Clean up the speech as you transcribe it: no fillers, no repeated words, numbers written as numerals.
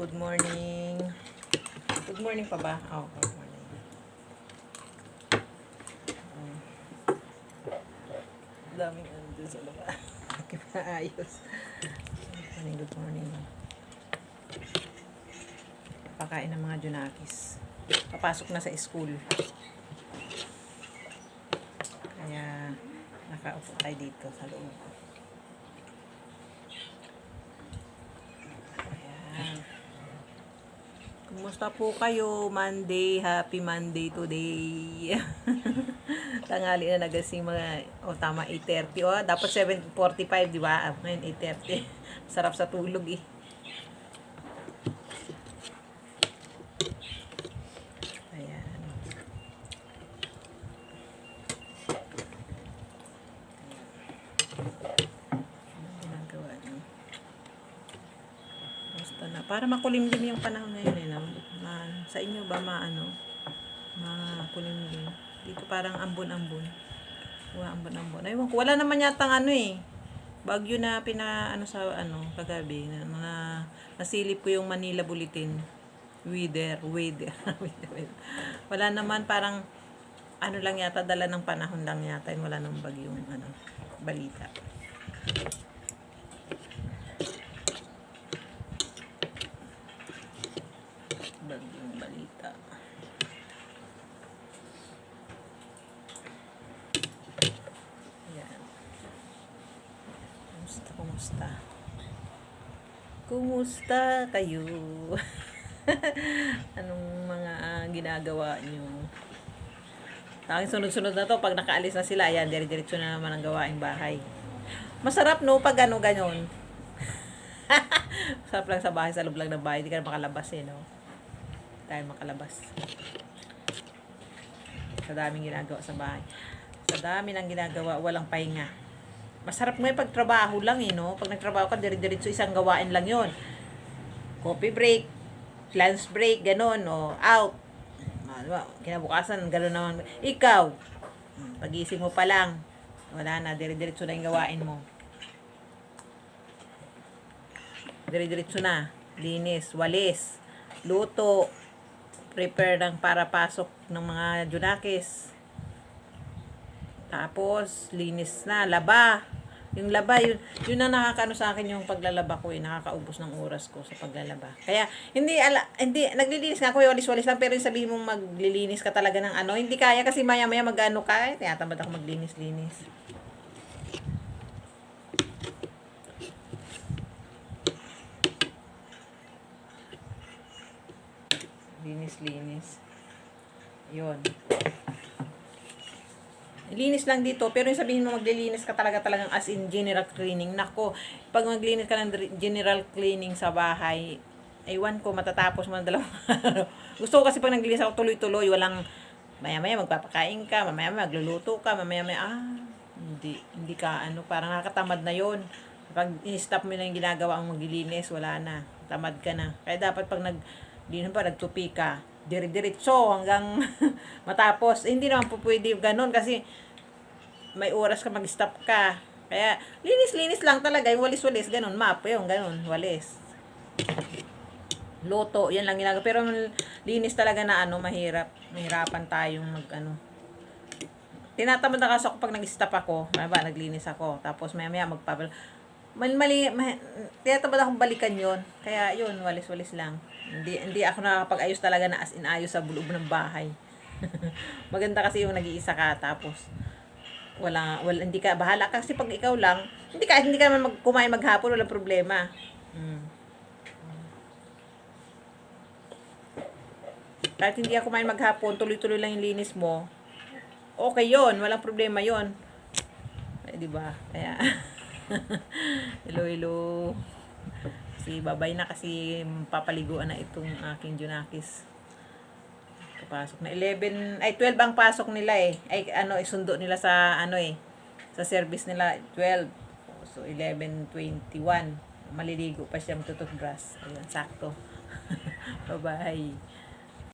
Good morning. Good morning pa ba? Oh, good morning. Daming ano dun sa laba. Ayos. Good morning, good morning. Pakain ng mga Junakis. Papasok na sa school. Kaya nakaupo tayo dito sa loob. Ayan. Kumusta po kayo? Monday, happy Monday today. Tanghali na nagasing mga, tama, 8:30. Dapat 7:45, di ba? Ngayon 8:30. Sarap sa tulog eh. Ayan. Anong ginagawa niyo? Basta na. Para makulimlim yung panahon ngayon eh, no? Sa inyo ba makulimlim? Dito parang ambon-ambon. Ambon-ambon. Ayun ko, wala naman yatang bagyo na sa kagabi na nasilip ko yung Manila Bulletin. Weather. Wala naman, parang lang yata, dala ng panahon lang yata, wala nang bagyong balita. Bagyong balita. Ayan. Kumusta kayo? Anong mga ginagawa nyo? Aking sunod-sunod na to, pag nakaalis na sila, ayan, dire-diretso na naman ang gawaing bahay. Masarap no, pag ganon. Masarap lang sa bahay, sa loob lang ng bahay, hindi ka na makalabas no? Tayo makalabas. Sa daming ginagawa sa bahay. Sa dami ng ginagawa, walang pahinga. Masarap mo yung pagtrabaho lang no? Pag nagtrabaho ka, dire-diretso isang gawain lang yon. Coffee break, lunch break, ganon, out. Kinabukasan, ganon naman. Ikaw, pag-isip mo pa lang, wala na, dire-diretso na yung gawain mo. Dire-diretso na, linis, walis, luto, prepare para pasok ng mga Junakis. Tapos, linis na, laba. Yung laba, yun na nakakaano sa akin yung paglalaba ko nakakaubos ng oras ko sa paglalaba. Kaya, hindi, naglilinis nga ako, walis-walis lang, pero yung sabihin mong maglilinis ka talaga ng hindi kaya kasi maya-maya mag-ano ka, tinatamad ako maglinis-linis. Linis-linis. Yun. Linis lang dito, pero yung sabihin mo maglilinis ka talagang as in general cleaning. Nako, pag maglinis ka ng general cleaning sa bahay, aywan ko, matatapos mo ng 2 araw. Gusto ko kasi pag naglilinis ako tuloy-tuloy, walang maya-maya magpapakain ka, mamaya-maya magluluto ka, mamaya-maya, hindi ka, parang nakakatamad na yon. Pag i-stop mo na yung ginagawa ang maglilinis, wala na, tamad ka na. Kaya dapat pag nagtupi ka, dire-diretso hanggang matapos. Hindi naman po pwede ganun kasi may oras ka mag-stop ka. Kaya linis-linis lang talaga, yung walis-walis, ganun, yung ganun, walis. Luto, yan lang ginagawa. Pero linis talaga na mahirapan tayong tinatamad na kasi ako pag nag-stop ako, naglinis ako, tapos maya-maya tinatamad akong balikan yon. Kaya yun, walis-walis lang. Hindi ako nakakapag-ayos talaga na as in ayos sa loob ng bahay. Maganda kasi yung nag-iisa ka, tapos hindi ka bahala kasi pag ikaw lang, hindi ka naman kumain maghapon, walang problema. Kahit hindi ako kumain maghapon, tuloy-tuloy lang yung linis mo, okay yon, walang problema yon. Di ba? Kaya hello. Babay na kasi papaliguan na itong aking Junakis. Papasok na 12 ang pasok nila isundo nila sa sa service nila 12. So 11:21. Maliligo pa siya, matututbrush. Ayun, sakto. Bye-bye.